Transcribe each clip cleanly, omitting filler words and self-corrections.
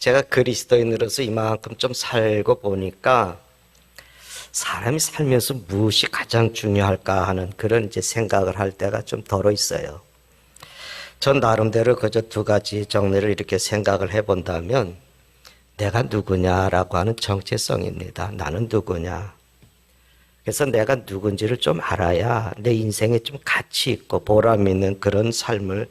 제가 그리스도인으로서 이만큼 좀 살고 보니까 사람이 살면서 무엇이 가장 중요할까 하는 그런 이제 생각을 할 때가 좀 덜어 있어요. 전 나름대로 그저 두 가지 정리를 이렇게 생각을 해본다면 내가 누구냐라고 하는 정체성입니다. 나는 누구냐. 그래서 내가 누군지를 좀 알아야 내 인생에 좀 가치 있고 보람 있는 그런 삶을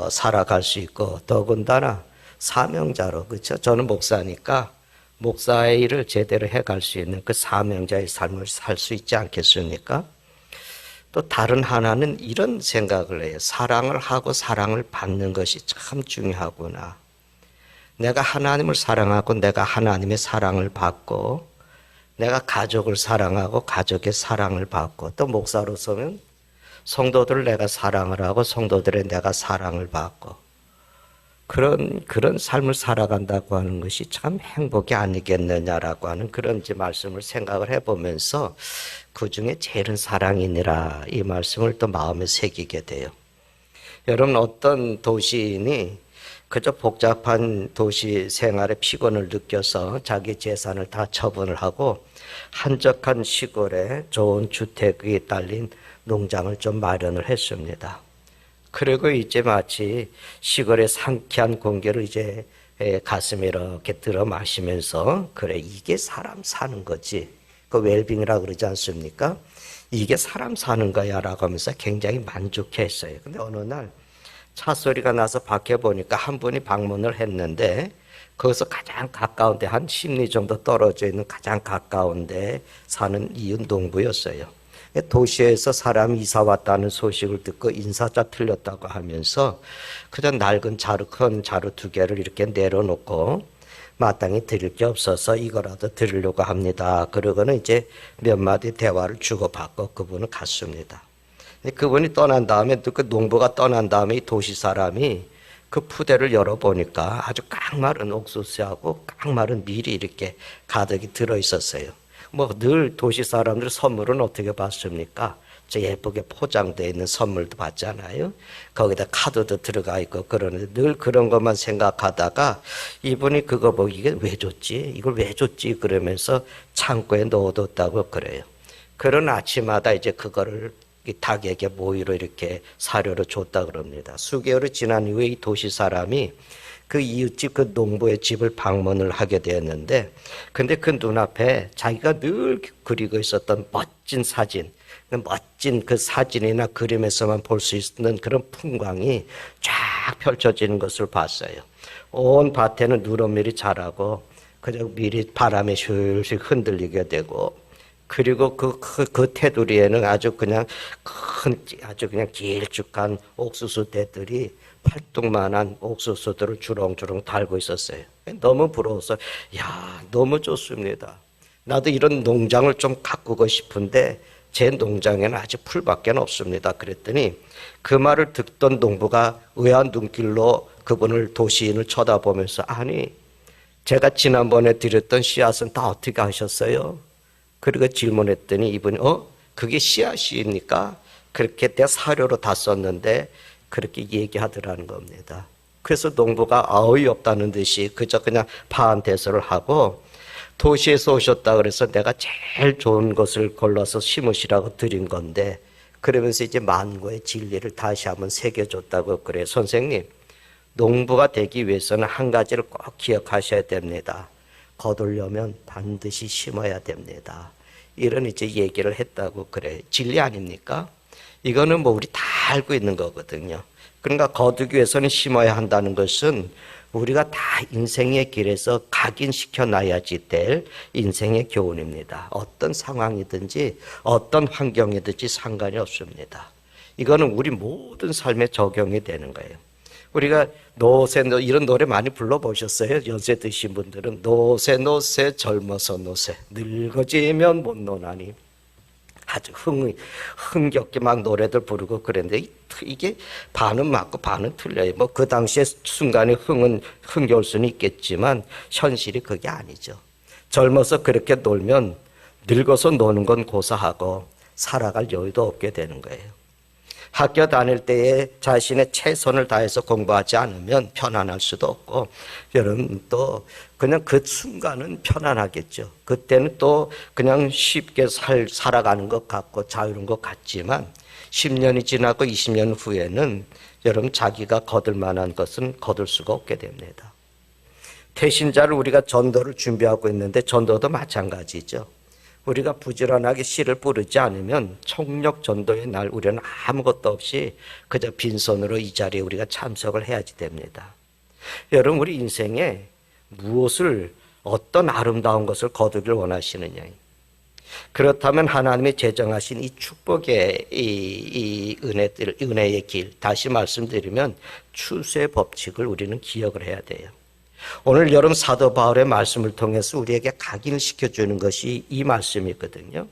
살아갈 수 있고 더군다나 사명자로, 그렇죠? 저는 목사니까 목사의 일을 제대로 해갈 수 있는 그 사명자의 삶을 살 수 있지 않겠습니까? 또 다른 하나는 이런 생각을 해요. 사랑을 하고 사랑을 받는 것이 참 중요하구나. 내가 하나님을 사랑하고 내가 하나님의 사랑을 받고 내가 가족을 사랑하고 가족의 사랑을 받고 또 목사로서는 성도들을 내가 사랑을 하고 성도들의 내가 사랑을 받고 그런 삶을 살아간다고 하는 것이 참 행복이 아니겠느냐라고 하는 그런 이제 말씀을 생각을 해보면서 그 중에 제일은 사랑이니라 이 말씀을 또 마음에 새기게 돼요. 여러분 어떤 도시인이 그저 복잡한 도시 생활의 피곤을 느껴서 자기 재산을 다 처분을 하고 한적한 시골에 좋은 주택이 딸린 농장을 좀 마련을 했습니다. 그리고 이제 마치 시골의 상쾌한 공기를 이제 가슴에 이렇게 들어 마시면서 그래 이게 사람 사는 거지. 그 웰빙이라고 그러지 않습니까? 이게 사람 사는 거야 라고 하면서 굉장히 만족해 했어요. 근데 어느 날 차 소리가 나서 밖에 보니까 한 분이 방문을 했는데 거기서 가장 가까운데 한 10리 정도 떨어져 있는 가장 가까운데 사는 이웃 농부였어요. 도시에서 사람이 이사 왔다는 소식을 듣고 인사자 틀렸다고 하면서 그냥 낡은 자루, 큰 자루 2개를 이렇게 내려놓고 마땅히 드릴 게 없어서 이거라도 드리려고 합니다. 그러고는 이제 몇 마디 대화를 주고받고 그분은 갔습니다. 그분이 떠난 다음에 또 그 농부가 떠난 다음에 이 도시 사람이 그 푸대를 열어보니까 아주 깡마른 옥수수하고 깡마른 밀이 이렇게 가득이 들어있었어요. 뭐 늘 도시 사람들 선물은 어떻게 받습니까? 저 예쁘게 포장되어 있는 선물도 받잖아요. 거기다 카드도 들어가 있고 그러는데 늘 그런 것만 생각하다가 이분이 그거 보고 이게 왜 줬지? 이걸 왜 줬지? 그러면서 창고에 넣어뒀다고 그래요. 그런 아침마다 이제 그거를 이 닭에게 모이로 이렇게 사료로 줬다 그럽니다. 수개월이 지난 이후에 이 도시 사람이 그 이웃집 그 농부의 집을 방문을 하게 되었는데 근데 그 눈앞에 자기가 늘 그리고 있었던 멋진 사진, 멋진 그 사진이나 그림에서만 볼 수 있는 그런 풍광이 쫙 펼쳐지는 것을 봤어요. 온 밭에는 누런밀이 자라고 그저 밀이 바람에 슉슉 흔들리게 되고 그리고 그 테두리에는 아주 그냥 아주 그냥 길쭉한 옥수수대들이 팔뚝만한 옥수수들을 주렁주렁 달고 있었어요. 너무 부러워서, 야, 너무 좋습니다. 나도 이런 농장을 좀 가꾸고 싶은데 제 농장에는 아직 풀밖에 없습니다. 그랬더니 그 말을 듣던 농부가 의아한 눈길로 그분을 도시인을 쳐다보면서 아니, 제가 지난번에 드렸던 씨앗은 다 어떻게 하셨어요? 그리고 질문했더니 이분이 그게 씨앗입니까? 그렇게 내가 사료로 다 썼는데 그렇게 얘기하더라는 겁니다. 그래서 농부가 어이없다는 듯이 그저 그냥 파한대소를 하고 도시에서 오셨다 그래서 내가 제일 좋은 것을 골라서 심으시라고 드린 건데 그러면서 이제 만고의 진리를 다시 한번 새겨줬다고 그래요. 선생님, 농부가 되기 위해서는 한 가지를 꼭 기억하셔야 됩니다. 거두려면 반드시 심어야 됩니다. 이런 이제 얘기를 했다고 그래. 진리 아닙니까? 이거는 뭐 우리 다 알고 있는 거거든요. 그러니까 거두기 위해서는 심어야 한다는 것은 우리가 다 인생의 길에서 각인시켜 놔야지 될 인생의 교훈입니다. 어떤 상황이든지 어떤 환경이든지 상관이 없습니다. 이거는 우리 모든 삶에 적용이 되는 거예요. 우리가 노새 이런 노래 많이 불러보셨어요? 연세 드신 분들은 노새 노새 젊어서 노새 늙어지면 못 노나니 아주 흥겹게 막 노래들 부르고 그랬는데 이게 반은 맞고 반은 틀려요. 뭐 그 당시에 순간에 흥겨울 수는 있겠지만 현실이 그게 아니죠. 젊어서 그렇게 놀면 늙어서 노는 건 고사하고 살아갈 여유도 없게 되는 거예요. 학교 다닐 때에 자신의 최선을 다해서 공부하지 않으면 편안할 수도 없고, 여러분 또 그냥 그 순간은 편안하겠죠. 그때는 또 그냥 쉽게 살아가는 것 같고 자유로운 것 같지만 10년이 지나고 20년 후에는 여러분 자기가 거둘 만한 것은 거둘 수가 없게 됩니다. 태신자를 우리가 전도를 준비하고 있는데 전도도 마찬가지죠. 우리가 부지런하게 씨를 뿌리지 않으면 총력 전도의 날 우리는 아무것도 없이 그저 빈손으로 이 자리에 우리가 참석을 해야지 됩니다. 여러분 우리 인생에 무엇을 어떤 아름다운 것을 거두길 원하시느냐. 그렇다면 하나님이 제정하신 이 축복의 이 은혜의 길, 다시 말씀드리면 추수의 법칙을 우리는 기억을 해야 돼요. 오늘 여러분 사도 바울의 말씀을 통해서 우리에게 각인시켜 주는 것이 이 말씀이거든요.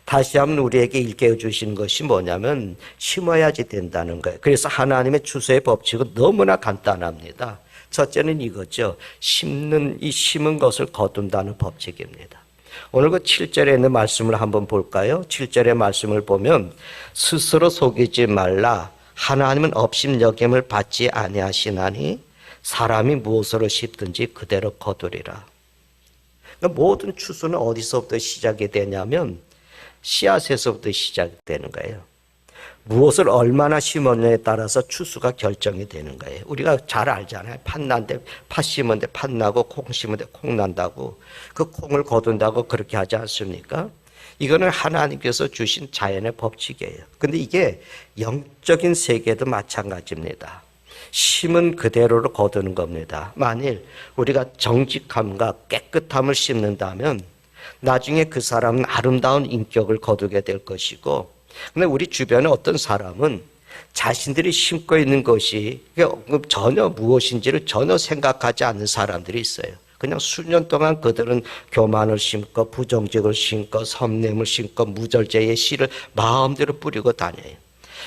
다시 한번 우리에게 일깨워 주시는 것이 뭐냐면 심어야지 된다는 거예요. 그래서 하나님의 추수의 법칙은 너무나 간단합니다. 첫째는 이거죠. 심은 것을 거둔다는 법칙입니다. 오늘 그 7절에 있는 말씀을 한번 볼까요? 7절의 말씀을 보면 스스로 속이지 말라. 하나님은 업심여김을 받지 아니하시나니 사람이 무엇으로 씹든지 그대로 거두리라. 그러니까 모든 추수는 어디서부터 시작이 되냐면 씨앗에서부터 시작되는 거예요. 무엇을 얼마나 심었냐에 따라서 추수가 결정이 되는 거예요. 우리가 잘 알잖아요. 팥 심은데 팥 나고 콩 심은데 콩 난다고. 그 콩을 거둔다고 그렇게 하지 않습니까? 이거는 하나님께서 주신 자연의 법칙이에요. 근데 이게 영적인 세계도 마찬가지입니다. 심은 그대로로 거두는 겁니다. 만일 우리가 정직함과 깨끗함을 심는다면 나중에 그 사람은 아름다운 인격을 거두게 될 것이고, 근데 우리 주변에 어떤 사람은 자신들이 심고 있는 것이 전혀 무엇인지를 전혀 생각하지 않는 사람들이 있어요. 그냥 수년 동안 그들은 교만을 심고 부정직을 심고 섭냄을 심고 무절제의 씨를 마음대로 뿌리고 다녀요.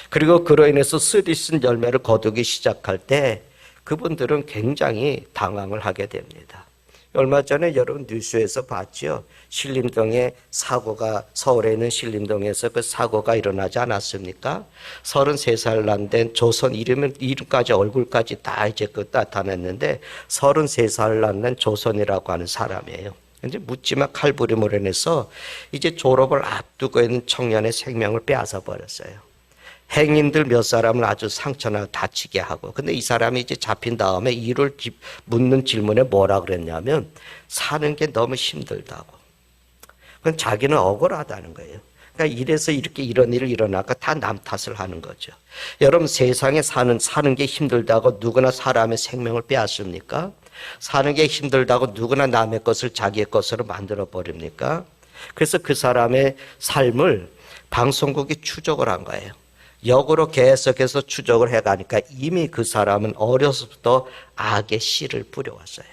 그리고 그로 인해서 쓰디쓴 열매를 거두기 시작할 때 그분들은 굉장히 당황을 하게 됩니다. 얼마 전에 여러분 뉴스에서 봤죠. 신림동에 사고가, 서울에 있는 신림동에서 그 사고가 일어나지 않았습니까? 33살 난 된 조선 이름까지 얼굴까지 다 이제 나타냈는데 33살 난 된 조선이라고 하는 사람이에요. 이제 묻지마 칼부림으로 인해서 이제 졸업을 앞두고 있는 청년의 생명을 빼앗아 버렸어요. 행인들 몇 사람을 아주 상처나 다치게 하고. 근데 이 사람이 이제 잡힌 다음에 이를 묻는 질문에 뭐라 그랬냐면 사는 게 너무 힘들다고. 그건 자기는 억울하다는 거예요. 그러니까 이래서 이렇게 이런 일을 일어나까 다 남 탓을 하는 거죠. 여러분 세상에 사는 게 힘들다고 누구나 사람의 생명을 빼앗습니까? 사는 게 힘들다고 누구나 남의 것을 자기의 것으로 만들어 버립니까? 그래서 그 사람의 삶을 방송국이 추적을 한 거예요. 역으로 계속해서 추적을 해가니까 이미 그 사람은 어려서부터 악의 씨를 뿌려왔어요.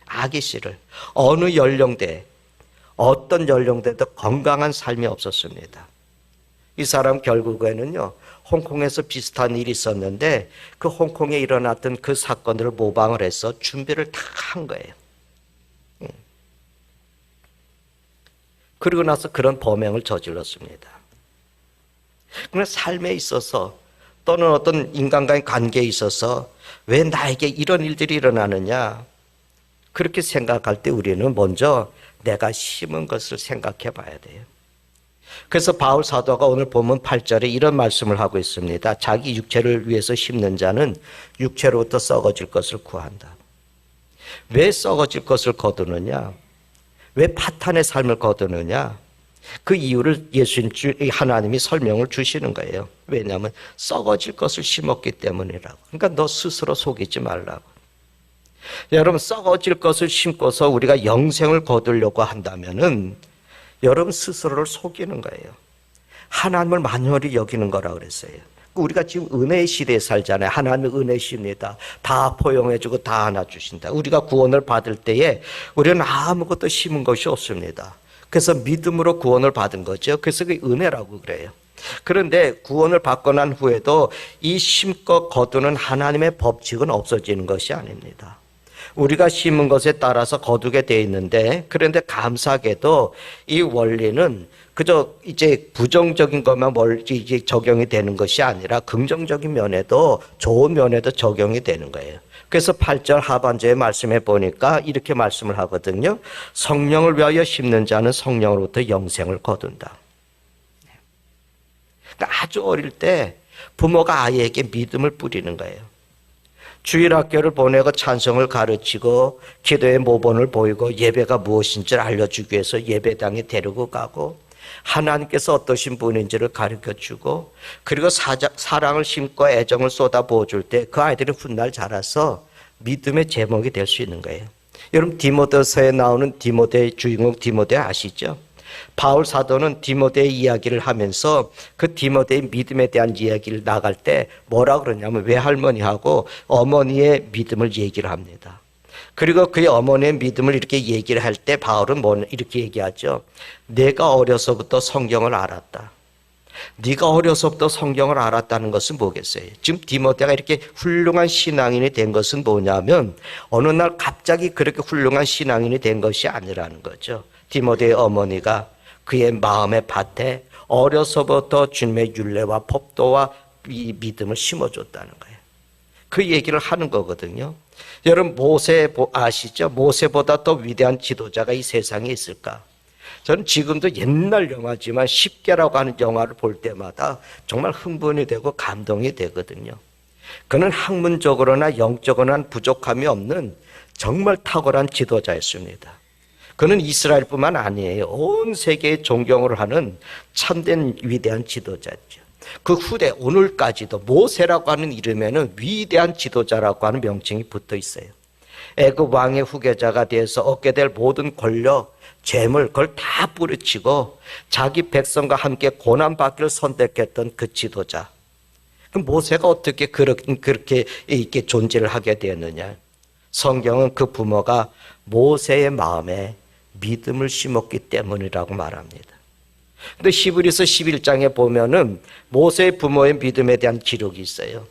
악의 씨를. 어느 연령대, 어떤 연령대도 건강한 삶이 없었습니다. 이 사람 결국에는요, 홍콩에서 비슷한 일이 있었는데 그 홍콩에 일어났던 그 사건들을 모방을 해서 준비를 다 한 거예요. 그리고 나서 그런 범행을 저질렀습니다. 그러나 삶에 있어서 또는 어떤 인간과의 관계에 있어서 왜 나에게 이런 일들이 일어나느냐, 그렇게 생각할 때 우리는 먼저 내가 심은 것을 생각해 봐야 돼요. 그래서 바울 사도가 오늘 본문 8절에 이런 말씀을 하고 있습니다. 자기 육체를 위해서 심는 자는 육체로부터 썩어질 것을 구한다. 왜 썩어질 것을 거두느냐? 왜 파탄의 삶을 거두느냐? 그 이유를 하나님이 설명을 주시는 거예요. 왜냐하면 썩어질 것을 심었기 때문이라고. 그러니까 너 스스로 속이지 말라고. 여러분 썩어질 것을 심고서 우리가 영생을 거두려고 한다면은 여러분 스스로를 속이는 거예요. 하나님을 만연히 여기는 거라고 그랬어요. 우리가 지금 은혜의 시대에 살잖아요. 하나님의 은혜십니다. 다 포용해주고 다 안아주신다. 우리가 구원을 받을 때에 우리는 아무것도 심은 것이 없습니다. 그래서 믿음으로 구원을 받은 거죠. 그래서 그게 은혜라고 그래요. 그런데 구원을 받고 난 후에도 이 심고 거두는 하나님의 법칙은 없어지는 것이 아닙니다. 우리가 심은 것에 따라서 거두게 돼 있는데, 그런데 감사하게도 이 원리는 그저 이제 부정적인 것만 이제 적용이 되는 것이 아니라 긍정적인 면에도, 좋은 면에도 적용이 되는 거예요. 그래서 8절 하반절에 말씀해 보니까 이렇게 말씀을 하거든요. 성령을 위하여 심는 자는 성령으로부터 영생을 거둔다. 그러니까 아주 어릴 때 부모가 아이에게 믿음을 뿌리는 거예요. 주일학교를 보내고 찬송을 가르치고 기도의 모본을 보이고 예배가 무엇인지를 알려주기 위해서 예배당에 데리고 가고 하나님께서 어떠신 분인지를 가르쳐주고, 그리고 사랑을 심고 애정을 쏟아 부어줄 때 그 아이들이 훗날 자라서 믿음의 제목이 될 수 있는 거예요. 여러분 디모데서에 나오는 디모데의 주인공 디모데 아시죠? 바울 사도는 디모데의 이야기를 하면서 그 디모데의 믿음에 대한 이야기를 나갈 때 뭐라 그러냐면 외할머니하고 어머니의 믿음을 얘기를 합니다. 그리고 그의 어머니의 믿음을 이렇게 얘기를 할 때 바울은 이렇게 얘기하죠. 내가 어려서부터 성경을 알았다. 네가 어려서부터 성경을 알았다는 것은 뭐겠어요? 지금 디모데가 이렇게 훌륭한 신앙인이 된 것은 뭐냐면 어느 날 갑자기 그렇게 훌륭한 신앙인이 된 것이 아니라는 거죠. 디모데의 어머니가 그의 마음의 밭에 어려서부터 주님의 율례와 법도와 이 믿음을 심어줬다는 거예요. 그 얘기를 하는 거거든요. 여러분 모세 아시죠? 모세보다 더 위대한 지도자가 이 세상에 있을까? 저는 지금도 옛날 영화지만 10개라고 하는 영화를 볼 때마다 정말 흥분이 되고 감동이 되거든요. 그는 학문적으로나 영적으로나 부족함이 없는 정말 탁월한 지도자였습니다. 그는 이스라엘뿐만 아니에요. 온 세계에 존경을 하는 참된 위대한 지도자죠. 그 후대 오늘까지도 모세라고 하는 이름에는 위대한 지도자라고 하는 명칭이 붙어 있어요. 애굽 왕의 후계자가 돼서 얻게 될 모든 권력, 재물 그걸 다 뿌리치고 자기 백성과 함께 고난받기를 선택했던 그 지도자. 그럼 모세가 어떻게 그렇게 이렇게 존재를 하게 되었느냐? 성경은 그 부모가 모세의 마음에 믿음을 심었기 때문이라고 말합니다. 근데 히브리서 11장에 보면은 모세의 부모의 믿음에 대한 기록이 있어요.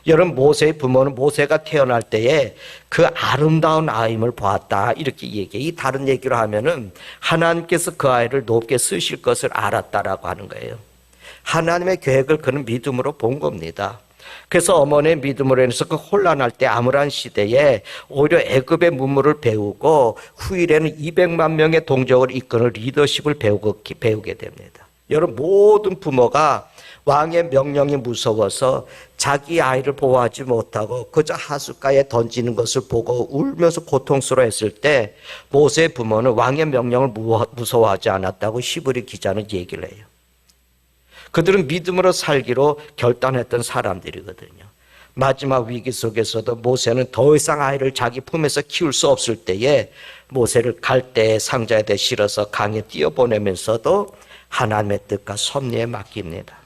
여러분 모세의 부모는 모세가 태어날 때에 그 아름다운 아임을 보았다 이렇게 얘기해요. 이 다른 얘기로 하면은 하나님께서 그 아이를 높게 쓰실 것을 알았다라고 하는 거예요. 하나님의 계획을 그는 믿음으로 본 겁니다. 그래서 어머니의 믿음으로 인해서 그 혼란할 때 암울한 시대에 오히려 애굽의 문물을 배우고 후일에는 200만 명의 동족을 이끄는 리더십을 배우게 됩니다. 여러분 모든 부모가 왕의 명령이 무서워서 자기 아이를 보호하지 못하고 그저 하숫가에 던지는 것을 보고 울면서 고통스러워했을 때 모세의 부모는 왕의 명령을 무서워하지 않았다고 히브리 기자는 얘기를 해요. 그들은 믿음으로 살기로 결단했던 사람들이거든요. 마지막 위기 속에서도 모세는 더 이상 아이를 자기 품에서 키울 수 없을 때에 모세를 갈대의 상자에 실어서 강에 띄어보내면서도 하나님의 뜻과 섭리에 맡깁니다.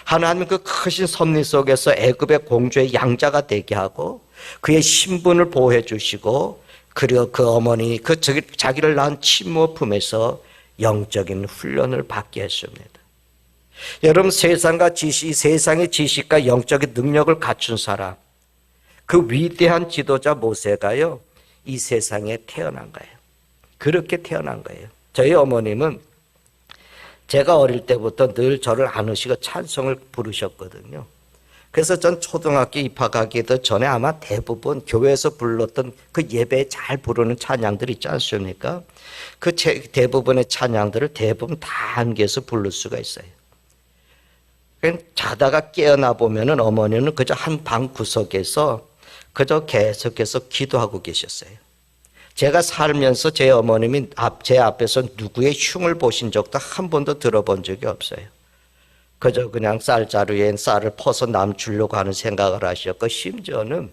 하나님은 그 크신 섭리 속에서 애굽의 공주의 양자가 되게 하고 그의 신분을 보호해 주시고 그리고 그 어머니 자기를 낳은 친모 품에서 영적인 훈련을 받게 했습니다. 여러분 세상의 지식과 영적인 능력을 갖춘 사람, 그 위대한 지도자 모세가요 이 세상에 태어난 거예요. 그렇게 태어난 거예요. 저희 어머님은 제가 어릴 때부터 늘 저를 안으시고 찬송을 부르셨거든요. 그래서 전 초등학교 입학하기도 전에 아마 대부분 교회에서 불렀던 그 예배에 잘 부르는 찬양들 있지 않습니까? 그 대부분의 찬양들을 대부분 다 암기해서 부를 수가 있어요. 자다가 깨어나 보면은 어머니는 그저 한 방 구석에서 그저 계속해서 기도하고 계셨어요. 제가 살면서 제 어머님이 제 앞에서 누구의 흉을 보신 적도 한 번도 들어본 적이 없어요. 그저 그냥 쌀자루에 쌀을 퍼서 남 주려고 하는 생각을 하셨고, 심지어는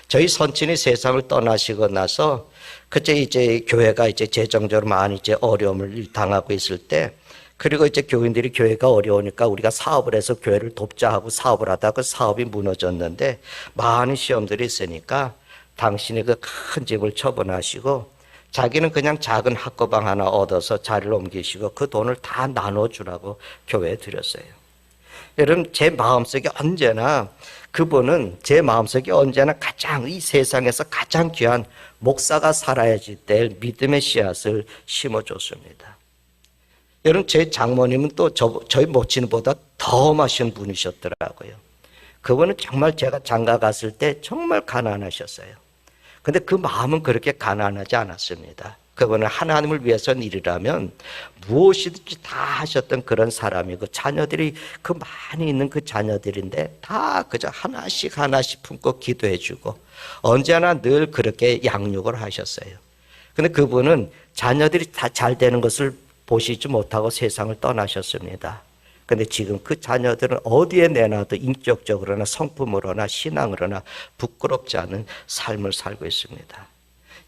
저희 선친이 세상을 떠나시고 나서 그때 이제 교회가 이제 재정적으로 많이 이제 어려움을 당하고 있을 때, 그리고 이제 교인들이 교회가 어려우니까 우리가 사업을 해서 교회를 돕자 하고 사업을 하다가 그 사업이 무너졌는데 많은 시험들이 있으니까 당신이 그 큰 집을 처분하시고 자기는 그냥 작은 학교방 하나 얻어서 자리를 옮기시고 그 돈을 다 나눠주라고 교회에 드렸어요. 여러분, 제 마음속에 언제나 그분은 제 마음속에 언제나 가장 이 세상에서 가장 귀한 목사가 살아야지 될 믿음의 씨앗을 심어줬습니다. 여러분, 제 장모님은 또 저희 모친보다 더 험하신 분이셨더라고요. 그분은 정말 제가 장가 갔을 때 정말 가난하셨어요. 근데 그 마음은 그렇게 가난하지 않았습니다. 그분은 하나님을 위해서는 일이라면 무엇이든지 다 하셨던 그런 사람이고, 자녀들이 그 많이 있는 그 자녀들인데 다 그저 하나씩 하나씩 품고 기도해주고 언제나 늘 그렇게 양육을 하셨어요. 근데 그분은 자녀들이 다 잘 되는 것을 보시지 못하고 세상을 떠나셨습니다. 근데 지금 그 자녀들은 어디에 내놔도 인격적으로나 성품으로나 신앙으로나 부끄럽지 않은 삶을 살고 있습니다.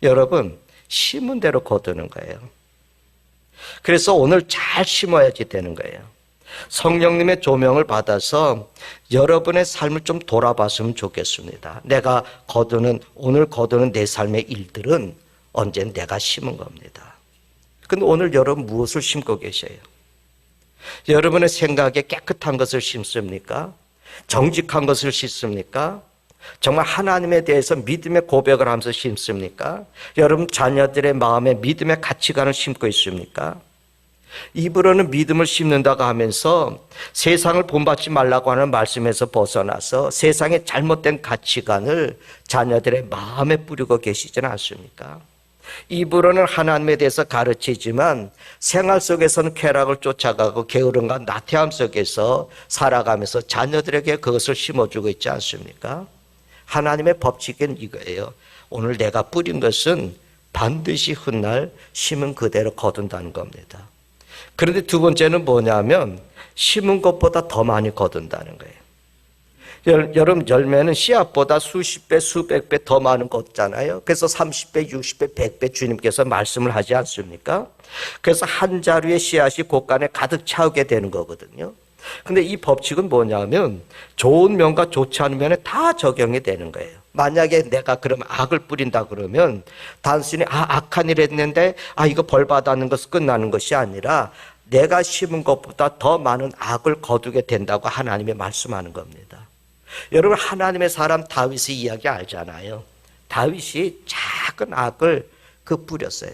여러분, 심은 대로 거두는 거예요. 그래서 오늘 잘 심어야지 되는 거예요. 성령님의 조명을 받아서 여러분의 삶을 좀 돌아봤으면 좋겠습니다. 내가 오늘 거두는 내 삶의 일들은 언젠 내가 심은 겁니다. 근데 오늘 여러분 무엇을 심고 계셔요? 여러분의 생각에 깨끗한 것을 심습니까? 정직한 것을 심습니까? 정말 하나님에 대해서 믿음의 고백을 하면서 심습니까? 여러분 자녀들의 마음에 믿음의 가치관을 심고 있습니까? 입으로는 믿음을 심는다고 하면서 세상을 본받지 말라고 하는 말씀에서 벗어나서 세상의 잘못된 가치관을 자녀들의 마음에 뿌리고 계시지는 않습니까? 입으로는 하나님에 대해서 가르치지만 생활 속에서는 쾌락을 쫓아가고 게으름과 나태함 속에서 살아가면서 자녀들에게 그것을 심어주고 있지 않습니까? 하나님의 법칙은 이거예요. 오늘 내가 뿌린 것은 반드시 훗날 심은 그대로 거둔다는 겁니다. 그런데 두 번째는 뭐냐면 심은 것보다 더 많이 거둔다는 거예요. 여러분, 열매는 씨앗보다 수십 배, 수백 배 더 많은 거잖아요. 그래서 30배, 60배, 100배 주님께서 말씀을 하지 않습니까? 그래서 한 자루의 씨앗이 곳간에 가득 차오게 되는 거거든요. 근데 이 법칙은 뭐냐면 좋은 면과 좋지 않은 면에 다 적용이 되는 거예요. 만약에 내가 그러면 악을 뿌린다 그러면 단순히 악한 일 했는데 이거 벌 받는 것은 끝나는 것이 아니라 내가 심은 것보다 더 많은 악을 거두게 된다고 하나님이 말씀하는 겁니다. 여러분, 하나님의 사람 다윗의 이야기 알잖아요. 다윗이 작은 악을 뿌렸어요.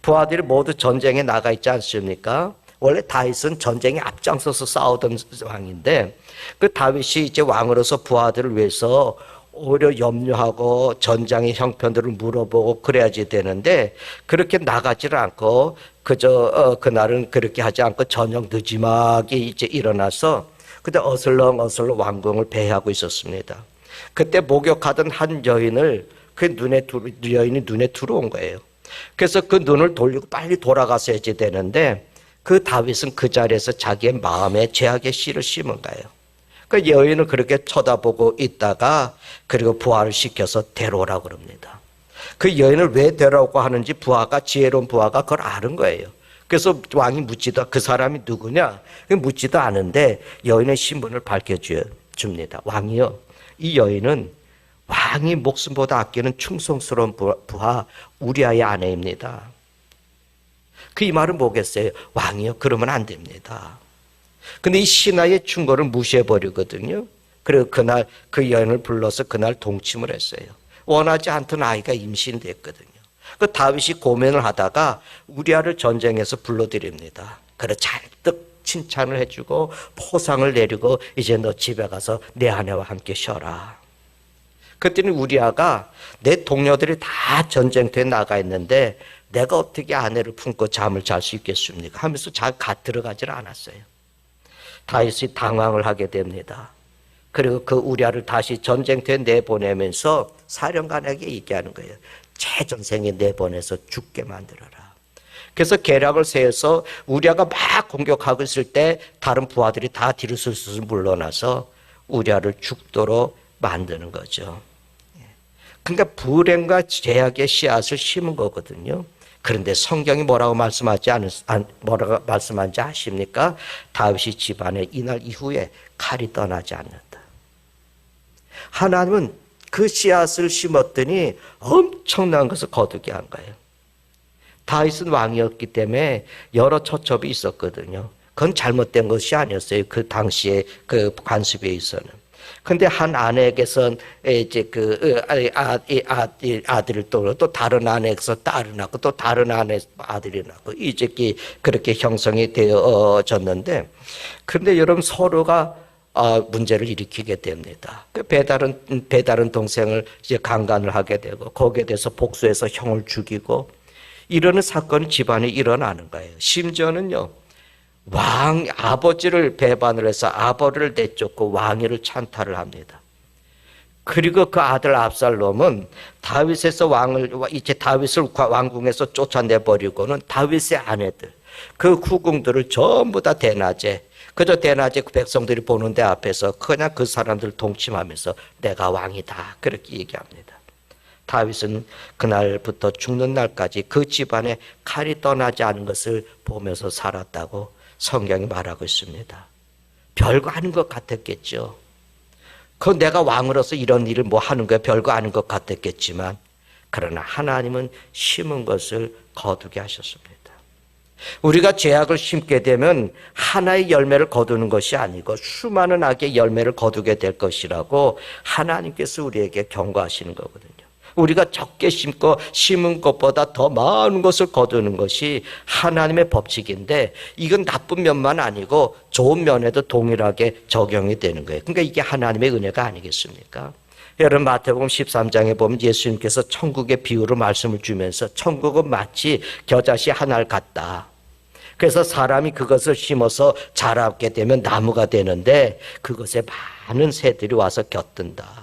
부하들이 모두 전쟁에 나가 있지 않습니까? 원래 다윗은 전쟁에 앞장서서 싸우던 왕인데 그 다윗이 이제 왕으로서 부하들을 위해서 오히려 염려하고 전장의 형편들을 물어보고 그래야지 되는데 그렇게 나가지를 않고 그저 그날은 그렇게 하지 않고 저녁 늦지막이 이제 일어나서 그때 어슬렁 왕궁을 배회하고 있었습니다. 그때 목욕하던 한 여인을 여인이 눈에 들어온 거예요. 그래서 그 눈을 돌리고 빨리 돌아갔어야지 되는데 그 다윗은 그 자리에서 자기의 마음에 죄악의 씨를 심은 거예요. 그 여인을 그렇게 쳐다보고 있다가 그리고 부하를 시켜서 데려오라고 그럽니다. 그 여인을 왜 데려오고 하는지 지혜로운 부하가 그걸 아는 거예요. 그래서 왕이 그 사람이 누구냐? 묻지도 않은데 여인의 신분을 밝혀줍니다. 왕이요, 이 여인은 왕이 목숨보다 아끼는 충성스러운 부하 우리아의 아내입니다. 이 말은 뭐겠어요? 왕이요, 그러면 안 됩니다. 근데 이 신하의 충고를 무시해버리거든요. 그리고 그날 그 여인을 불러서 그날 동침을 했어요. 원하지 않던 아이가 임신됐거든요. 그 다윗이 고민을 하다가 우리아를 전쟁에서 불러들입니다. 그래 잔뜩 칭찬을 해주고 포상을 내리고 이제 너 집에 가서 내 아내와 함께 쉬어라. 그때는 우리아가 내 동료들이 다 전쟁터에 나가 있는데 내가 어떻게 아내를 품고 잠을 잘 수 있겠습니까? 하면서 들어가지를 않았어요. 다윗이 당황을 하게 됩니다. 그리고 그 우리아를 다시 전쟁터에 내보내면서 사령관에게 얘기하는 거예요. 최전생에 내보내서 죽게 만들어라. 그래서 계략을 세워서 우리아가 막 공격하고 있을 때 다른 부하들이 다 뒤로 슬슬 물러나서 우리아를 죽도록 만드는 거죠. 그러니까 불행과 죄악의 씨앗을 심은 거거든요. 그런데 성경이 뭐라고 말씀하는지 아십니까? 다윗이 집안에 이날 이후에 칼이 떠나지 않는다. 하나님은 그 씨앗을 심었더니 엄청난 것을 거두게 한 거예요. 다윗은 왕이었기 때문에 여러 처첩이 있었거든요. 그건 잘못된 것이 아니었어요. 그 당시에 그 관습에 있어서는. 근데 한 아내에게서 이제 아들을 또 다른 아내에게서 딸을 낳고 또 다른 아내 아들이 낳고 이제 그렇게 형성이 되어졌는데, 그런데 여러분 서로가 문제를 일으키게 됩니다. 배다른 동생을 이제 강간을 하게 되고 거기에 대해서 복수해서 형을 죽이고 이러는 사건이 집안에 일어나는 거예요. 심지어는요, 아버지를 배반을 해서 아버지를 내쫓고 왕위를 찬탈을 합니다. 그리고 그 아들 압살롬은 다윗을 왕궁에서 쫓아내버리고는 다윗의 아내들, 그 후궁들을 전부 다 그저 대낮에 그 백성들이 보는 데 앞에서 그냥 그 사람들을 동침하면서 내가 왕이다, 그렇게 얘기합니다. 다윗은 그날부터 죽는 날까지 그 집안에 칼이 떠나지 않은 것을 보면서 살았다고 성경이 말하고 있습니다. 별거 아닌 것 같았겠죠. 내가 왕으로서 이런 일을 하는 거야, 별거 아닌 것 같았겠지만, 그러나 하나님은 심은 것을 거두게 하셨습니다. 우리가 죄악을 심게 되면 하나의 열매를 거두는 것이 아니고 수많은 악의 열매를 거두게 될 것이라고 하나님께서 우리에게 경고하시는 거거든요. 우리가 적게 심은 것보다 더 많은 것을 거두는 것이 하나님의 법칙인데, 이건 나쁜 면만 아니고 좋은 면에도 동일하게 적용이 되는 거예요. 그러니까 이게 하나님의 은혜가 아니겠습니까? 여러분 마태복음 13장에 보면 예수님께서 천국의 비유로 말씀을 주면서 천국은 마치 겨자씨 하나를 같다. 그래서 사람이 그것을 심어서 자라게 되면 나무가 되는데 그것에 많은 새들이 와서 곁든다.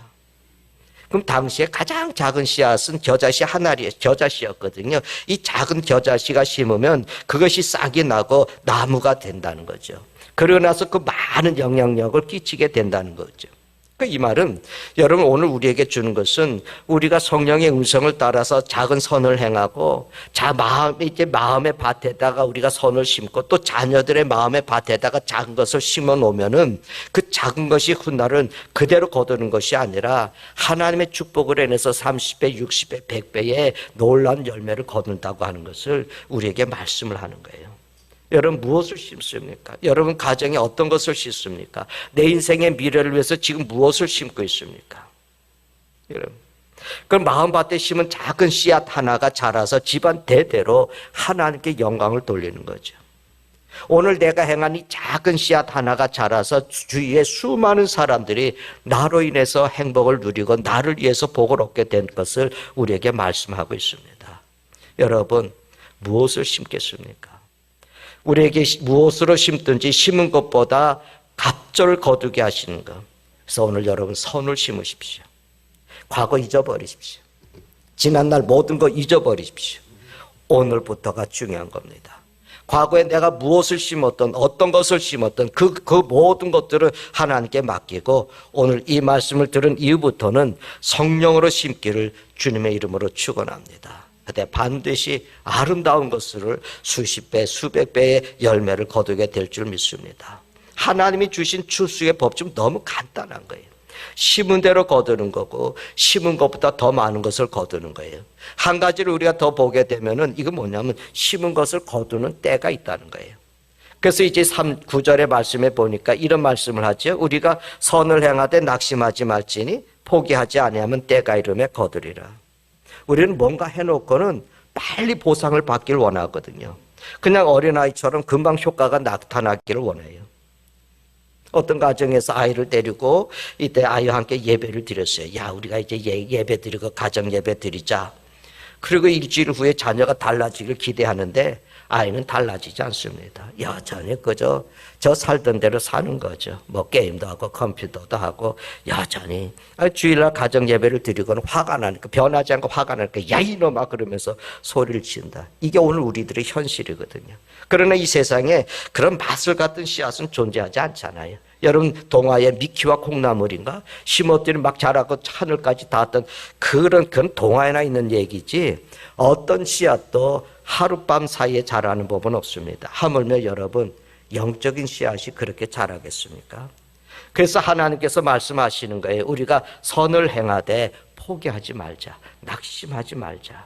그럼 당시에 가장 작은 씨앗은 겨자씨였거든요. 이 작은 겨자씨가 심으면 그것이 싹이 나고 나무가 된다는 거죠. 그러고 나서 그 많은 영향력을 끼치게 된다는 거죠. 이 말은 여러분 오늘 우리에게 주는 것은 우리가 성령의 음성을 따라서 작은 선을 행하고 마음의 밭에다가 우리가 선을 심고 또 자녀들의 마음의 밭에다가 작은 것을 심어 놓으면은 그 작은 것이 훗날은 그대로 거두는 것이 아니라 하나님의 축복을 인해서 30배, 60배, 100배의 놀라운 열매를 거둔다고 하는 것을 우리에게 말씀을 하는 거예요. 여러분 무엇을 심습니까? 여러분 가정에 어떤 것을 심습니까? 내 인생의 미래를 위해서 지금 무엇을 심고 있습니까? 여러분, 그럼 마음밭에 심은 작은 씨앗 하나가 자라서 집안 대대로 하나님께 영광을 돌리는 거죠. 오늘 내가 행한 이 작은 씨앗 하나가 자라서 주위에 수많은 사람들이 나로 인해서 행복을 누리고 나를 위해서 복을 얻게 된 것을 우리에게 말씀하고 있습니다. 여러분 무엇을 심겠습니까? 우리에게 무엇으로 심든지 심은 것보다 갑절을 거두게 하시는 것. 그래서 오늘 여러분 선을 심으십시오. 과거 잊어버리십시오. 지난날 모든 거 잊어버리십시오. 오늘부터가 중요한 겁니다. 과거에 내가 무엇을 심었던 어떤 것을 심었던 그 모든 것들을 하나님께 맡기고 오늘 이 말씀을 들은 이후부터는 성령으로 심기를 주님의 이름으로 축원합니다. 그때 반드시 아름다운 것을 수십 배, 수백 배의 열매를 거두게 될 줄 믿습니다. 하나님이 주신 추수의 법칙은 너무 간단한 거예요. 심은 대로 거두는 거고 심은 것보다 더 많은 것을 거두는 거예요. 한 가지를 우리가 더 보게 되면은 이건 뭐냐면 심은 것을 거두는 때가 있다는 거예요. 그래서 이제 9절의 말씀에 보니까 이런 말씀을 하죠. 우리가 선을 행하되 낙심하지 말지니 포기하지 아니하면 때가 이르매 거두리라. 우리는 뭔가 해놓고는 빨리 보상을 받길 원하거든요. 그냥 어린아이처럼 금방 효과가 나타나기를 원해요. 어떤 가정에서 아이를 데리고 이때 아이와 함께 예배를 드렸어요. 야, 우리가 이제 예배 드리고 가정 예배 드리자. 그리고 일주일 후에 자녀가 달라지길 기대하는데 아이는 달라지지 않습니다. 여전히 그저 살던 대로 사는 거죠. 뭐 게임도 하고 컴퓨터도 하고 여전히 주일날 가정 예배를 드리고는 화가 나니까 변하지 않고 화가 나니까 야 이놈아 그러면서 소리를 친다. 이게 오늘 우리들의 현실이거든요. 그러나 이 세상에 그런 마술 같은 씨앗은 존재하지 않잖아요. 여러분 동화의 미키와 콩나물인가? 심었더니 막 자라고 하늘까지 닿았던 그런 동화에나 있는 얘기지 어떤 씨앗도 하룻밤 사이에 자라는 법은 없습니다. 하물며 여러분 영적인 씨앗이 그렇게 자라겠습니까? 그래서 하나님께서 말씀하시는 거예요. 우리가 선을 행하되 포기하지 말자. 낙심하지 말자.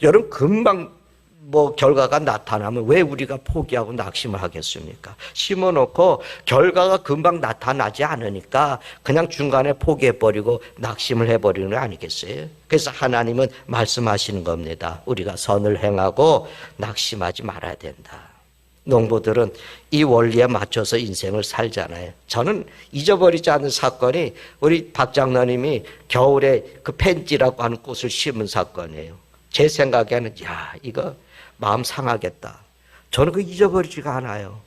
여러분 금방 뭐 결과가 나타나면 왜 우리가 포기하고 낙심을 하겠습니까? 심어놓고 결과가 금방 나타나지 않으니까 그냥 중간에 포기해버리고 낙심을 해버리는 거 아니겠어요? 그래서 하나님은 말씀하시는 겁니다. 우리가 선을 행하고 낙심하지 말아야 된다. 농부들은 이 원리에 맞춰서 인생을 살잖아요. 저는 잊어버리지 않는 사건이 우리 박 장로님이 겨울에 그 펜지라고 하는 꽃을 심은 사건이에요. 제 생각에는 이거 마음 상하겠다. 저는 그 잊어버리지가 않아요.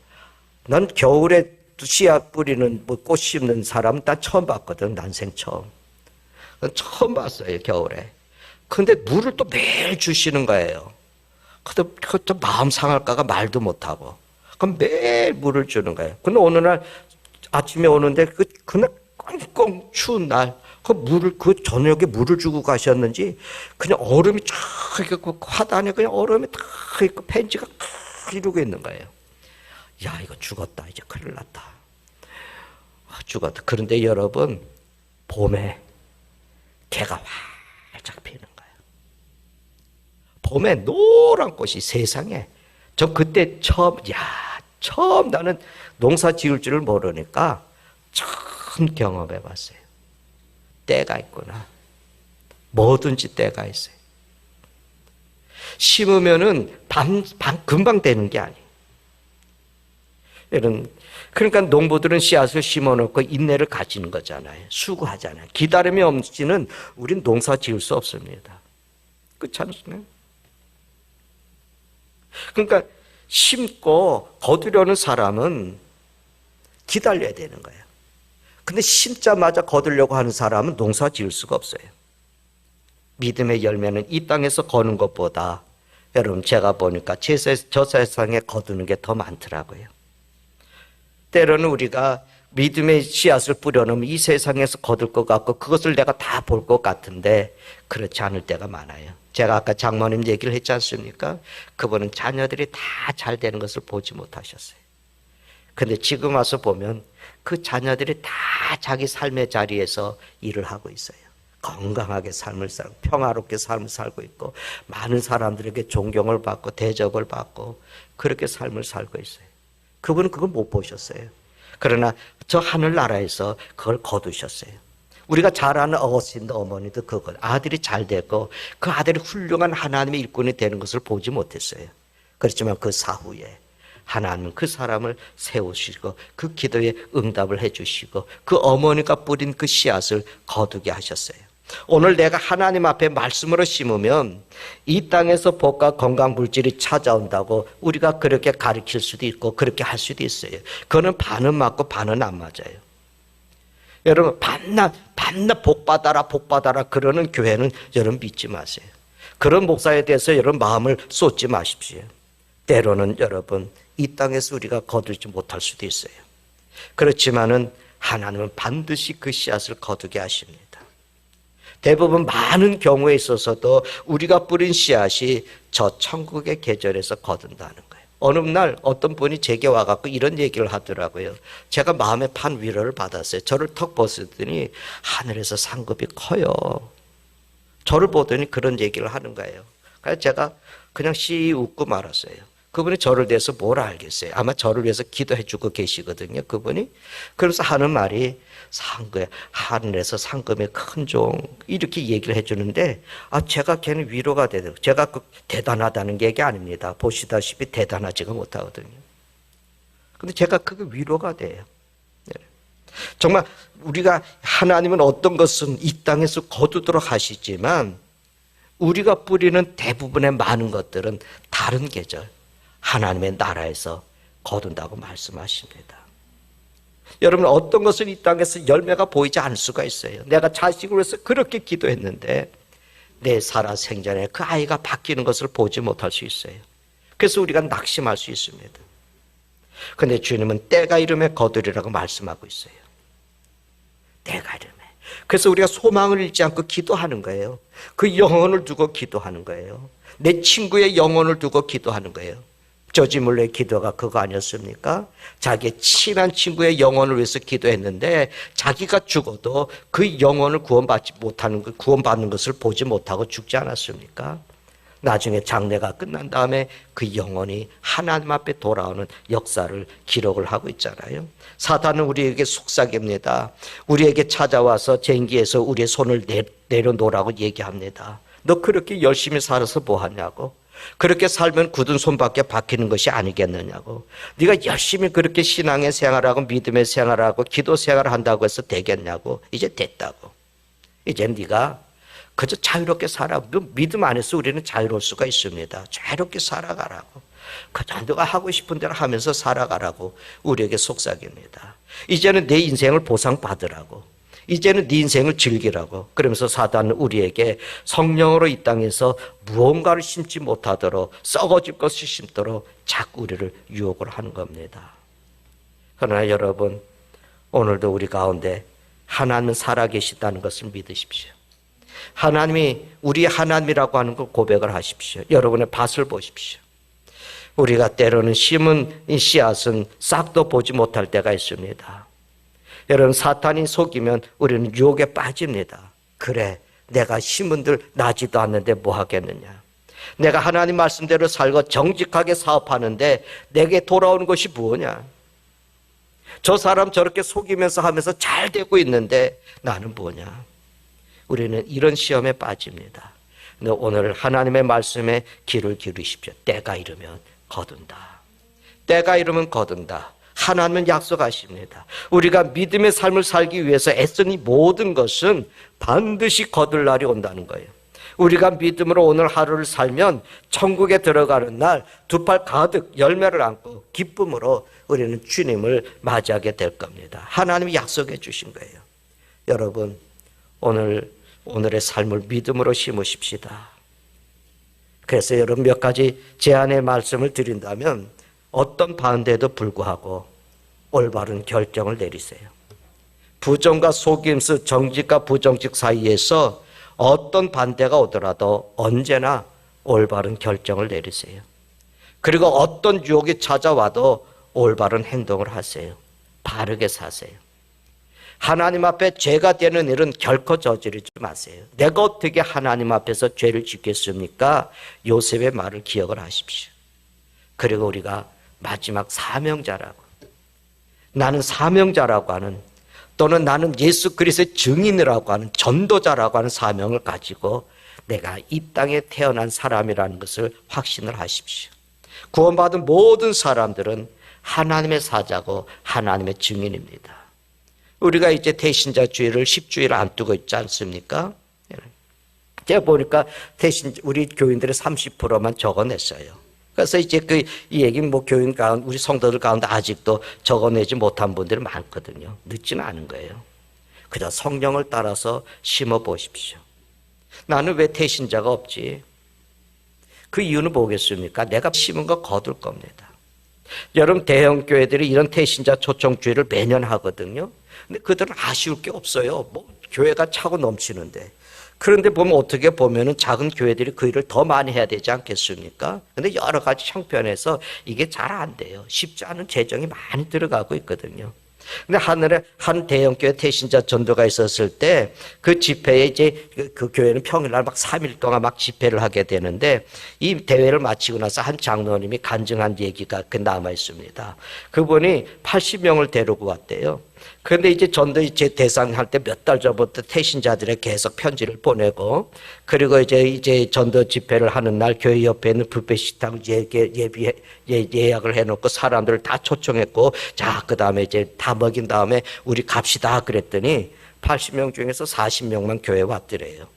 난 겨울에 씨앗 뿌리는 꽃 심는 사람 난 처음 봤거든. 난생 처음. 처음 봤어요, 겨울에. 근데 물을 또 매일 주시는 거예요. 근데 그것도 마음 상할까가 말도 못하고. 그럼 매일 물을 주는 거예요. 근데 어느 날 아침에 오는데 그날 꽁꽁 추운 날, 그 저녁에 물을 주고 가셨는지 그냥 얼음이 쫙 그 화단에 그냥 얼음이 탁 있고 펜지가 이러고 있는 거예요. 야, 이거 죽었다. 이제 큰일 났다. 죽었다. 그런데 여러분, 봄에 개가 활짝 피는 거예요. 봄에 노란 꽃이 세상에. 저 그때 처음 나는 농사 지을 줄을 모르니까 처음 경험해 봤어요. 때가 있구나. 뭐든지 때가 있어요. 심으면은 금방 되는 게 아니에요. 그러니까 농부들은 씨앗을 심어놓고 인내를 가지는 거잖아요. 수고하잖아요. 기다림이 없이는 우린 농사 지을 수 없습니다. 그렇지 않습니까? 그러니까 심고 거두려는 사람은 기다려야 되는 거예요. 근데 심자마자 거두려고 하는 사람은 농사 지을 수가 없어요. 믿음의 열매는 이 땅에서 거는 것보다 여러분 제가 보니까 저 세상에 거두는 게 더 많더라고요. 때로는 우리가 믿음의 씨앗을 뿌려놓으면 이 세상에서 거둘 것 같고 그것을 내가 다 볼 것 같은데 그렇지 않을 때가 많아요. 제가 아까 장모님 얘기를 했지 않습니까? 그분은 자녀들이 다 잘 되는 것을 보지 못하셨어요. 근데 지금 와서 보면 그 자녀들이 다 자기 삶의 자리에서 일을 하고 있어요. 건강하게 삶을 살고 평화롭게 삶을 살고 있고 많은 사람들에게 존경을 받고 대접을 받고 그렇게 삶을 살고 있어요. 그분은 그걸 못 보셨어요. 그러나 저 하늘나라에서 그걸 거두셨어요. 우리가 잘 아는 어거스틴 어머니도 그걸 아들이 잘 되고 그 아들이 훌륭한 하나님의 일꾼이 되는 것을 보지 못했어요. 그렇지만 그 사후에 하나님은 그 사람을 세우시고 그 기도에 응답을 해주시고 그 어머니가 뿌린 그 씨앗을 거두게 하셨어요. 오늘 내가 하나님 앞에 말씀으로 심으면 이 땅에서 복과 건강 물질이 찾아온다고 우리가 그렇게 가르칠 수도 있고 그렇게 할 수도 있어요. 그거는 반은 맞고 반은 안 맞아요. 여러분 밤낮 복 받아라 그러는 교회는 여러분 믿지 마세요. 그런 목사에 대해서 여러분 마음을 쏟지 마십시오. 때로는 여러분 이 땅에서 우리가 거두지 못할 수도 있어요. 그렇지만은 하나님은 반드시 그 씨앗을 거두게 하십니다. 대부분 많은 경우에 있어서도 우리가 뿌린 씨앗이 저 천국의 계절에서 거둔다는 거예요. 어느 날 어떤 분이 제게 와갖고 이런 얘기를 하더라고요. 제가 마음에 판 위로를 받았어요. 저를 턱 벗었더니 하늘에서 상급이 커요. 저를 보더니 그런 얘기를 하는 거예요. 그래서 제가 그냥 씨 웃고 말았어요. 그분이 저를 대해서 뭘 알겠어요. 아마 저를 위해서 기도해 주고 계시거든요. 그분이. 그래서 하는 말이 상급, 하늘에서 상급의 큰 종 이렇게 얘기를 해주는데 제가 걔는 위로가 되고 제가 대단하다는 얘기 아닙니다. 보시다시피 대단하지가 못하거든요. 근데 제가 그게 위로가 돼요. 정말 우리가 하나님은 어떤 것은 이 땅에서 거두도록 하시지만 우리가 뿌리는 대부분의 많은 것들은 다른 계절 하나님의 나라에서 거둔다고 말씀하십니다. 여러분 어떤 것은 이 땅에서 열매가 보이지 않을 수가 있어요. 내가 자식을 위해서 그렇게 기도했는데 내 살아 생전에 그 아이가 바뀌는 것을 보지 못할 수 있어요. 그래서 우리가 낙심할 수 있습니다. 그런데 주님은 때가 이름에 거두리라고 말씀하고 있어요. 때가 이름에. 그래서 우리가 소망을 잃지 않고 기도하는 거예요. 그 영혼을 두고 기도하는 거예요. 내 친구의 영혼을 두고 기도하는 거예요. 조지 물러의 기도가 그거 아니었습니까? 자기의 친한 친구의 영혼을 위해서 기도했는데 자기가 죽어도 그 영혼을 구원받지 못하는 구원받는 것을 보지 못하고 죽지 않았습니까? 나중에 장례가 끝난 다음에 그 영혼이 하나님 앞에 돌아오는 역사를 기록을 하고 있잖아요. 사단은 우리에게 속삭입니다. 우리에게 찾아와서 쟁기에서 우리의 손을 내려놓으라고 얘기합니다. 너 그렇게 열심히 살아서 뭐 하냐고. 그렇게 살면 굳은 손밖에 박히는 것이 아니겠느냐고. 네가 열심히 그렇게 신앙의 생활하고 믿음의 생활하고 기도 생활을 한다고 해서 되겠냐고. 이제 됐다고. 이제 네가 그저 자유롭게 살아. 믿음 안에서 우리는 자유로울 수가 있습니다. 자유롭게 살아가라고. 그저 너가 하고 싶은 대로 하면서 살아가라고 우리에게 속삭입니다. 이제는 내 인생을 보상받으라고. 이제는 네 인생을 즐기라고. 그러면서 사단은 우리에게 성령으로 이 땅에서 무언가를 심지 못하도록 썩어질 것을 심도록 자꾸 우리를 유혹을 하는 겁니다. 그러나 여러분, 오늘도 우리 가운데 하나님은 살아계시다는 것을 믿으십시오. 하나님이 우리 하나님이라고 하는 걸 고백을 하십시오. 여러분의 밭을 보십시오. 우리가 때로는 심은 이 씨앗은 싹도 보지 못할 때가 있습니다. 여러분, 사탄이 속이면 우리는 유혹에 빠집니다. 그래, 내가 심은들 나지도 않는데 뭐 하겠느냐. 내가 하나님 말씀대로 살고 정직하게 사업하는데 내게 돌아오는 것이 뭐냐. 저 사람 저렇게 속이면서 하면서 잘 되고 있는데 나는 뭐냐. 우리는 이런 시험에 빠집니다. 근데 오늘 하나님의 말씀에 귀를 기울이십시오. 때가 이르면 거둔다. 때가 이르면 거둔다. 하나님은 약속하십니다. 우리가 믿음의 삶을 살기 위해서 애쓰는 이 모든 것은 반드시 거둘 날이 온다는 거예요. 우리가 믿음으로 오늘 하루를 살면 천국에 들어가는 날 두 팔 가득 열매를 안고 기쁨으로 우리는 주님을 맞이하게 될 겁니다. 하나님이 약속해 주신 거예요. 여러분, 오늘의 삶을 믿음으로 심으십시다. 그래서 여러분, 몇 가지 제안의 말씀을 드린다면 어떤 반대에도 불구하고 올바른 결정을 내리세요. 부정과 속임수, 정직과 부정직 사이에서 어떤 반대가 오더라도 언제나 올바른 결정을 내리세요. 그리고 어떤 유혹이 찾아와도 올바른 행동을 하세요. 바르게 사세요. 하나님 앞에 죄가 되는 일은 결코 저지르지 마세요. 내가 어떻게 하나님 앞에서 죄를 짓겠습니까? 요셉의 말을 기억을 하십시오. 그리고 우리가 마지막 사명자라고, 나는 사명자라고 하는, 또는 나는 예수 그리스도의 증인이라고 하는, 전도자라고 하는 사명을 가지고 내가 이 땅에 태어난 사람이라는 것을 확신을 하십시오. 구원받은 모든 사람들은 하나님의 사자고 하나님의 증인입니다. 우리가 이제 태신자주의를 10주일 안 두고 있지 않습니까? 제가 보니까 우리 교인들의 30%만 적어냈어요. 그래서 이제 이 얘기는 뭐 교인 가운데, 우리 성도들 가운데 아직도 적어내지 못한 분들이 많거든요. 늦지는 않은 거예요. 그저 성령을 따라서 심어 보십시오. 나는 왜 태신자가 없지? 그 이유는 뭐겠습니까? 내가 심은 거 거둘 겁니다. 여러분, 대형 교회들이 이런 태신자 초청주의를 매년 하거든요. 근데 그들은 아쉬울 게 없어요. 뭐 교회가 차고 넘치는데. 그런데 보면 어떻게 보면은 작은 교회들이 그 일을 더 많이 해야 되지 않겠습니까? 근데 여러 가지 형편에서 이게 잘 안 돼요. 쉽지 않은 재정이 많이 들어가고 있거든요. 근데 하늘에 한 대형교회 태신자 전도가 있었을 때 그 집회에 이제 그 교회는 평일날 막 3일 동안 막 집회를 하게 되는데 이 대회를 마치고 나서 한 장로님이 간증한 얘기가 남아 있습니다. 그분이 80명을 데리고 왔대요. 그런데 이제 전도 제 대상할 때 몇 달 전부터 태신자들의 계속 편지를 보내고, 그리고 이제 전도 집회를 하는 날 교회 옆에 있는 뷔페 식당 예약을 해놓고 사람들을 다 초청했고, 자, 그 다음에 이제 다 먹인 다음에 우리 갑시다 그랬더니 80명 중에서 40명만 교회에 왔더래요.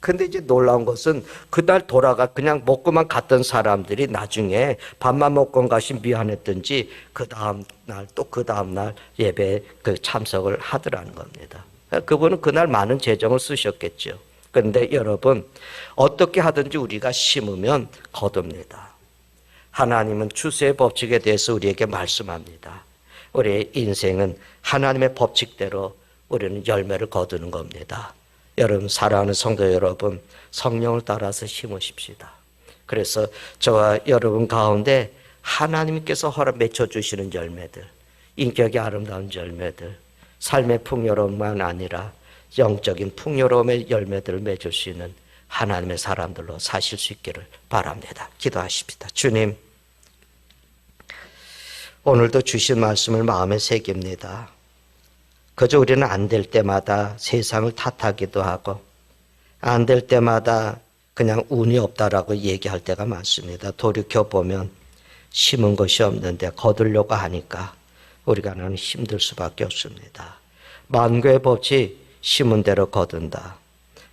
근데 이제 놀라운 것은 그날 그냥 먹고만 갔던 사람들이 나중에 밥만 먹고 가시 미안했던지 그 다음 날 예배에 참석을 하더라는 겁니다. 그분은 그날 많은 재정을 쓰셨겠죠. 그런데 여러분, 어떻게 하든지 우리가 심으면 거둡니다. 하나님은 추수의 법칙에 대해서 우리에게 말씀합니다. 우리의 인생은 하나님의 법칙대로 우리는 열매를 거두는 겁니다. 여러분, 사랑하는 성도 여러분, 성령을 따라서 심으십시다. 그래서 저와 여러분 가운데 하나님께서 맺혀주시는 열매들, 인격이 아름다운 열매들, 삶의 풍요로움만 아니라 영적인 풍요로움의 열매들을 맺을 수 있는 하나님의 사람들로 사실 수 있기를 바랍니다. 기도하십시다. 주님, 오늘도 주신 말씀을 마음에 새깁니다. 그저 우리는 안 될 때마다 세상을 탓하기도 하고 안 될 때마다 그냥 운이 없다라고 얘기할 때가 많습니다. 돌이켜보면 심은 것이 없는데 거두려고 하니까 우리가 나는 힘들 수밖에 없습니다. 만고의 법칙, 심은 대로 거둔다.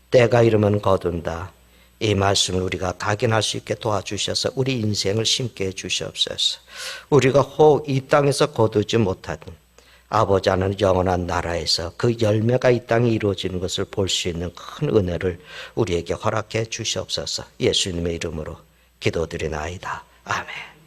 때가 이르면 거둔다. 이 말씀을 우리가 각인할 수 있게 도와주셔서 우리 인생을 심게 해주시옵소서. 우리가 혹 이 땅에서 거두지 못하던 아버지 하나님 영원한 나라에서 그 열매가 이 땅에 이루어지는 것을 볼 수 있는 큰 은혜를 우리에게 허락해 주시옵소서. 예수님의 이름으로 기도드리나이다. 아멘.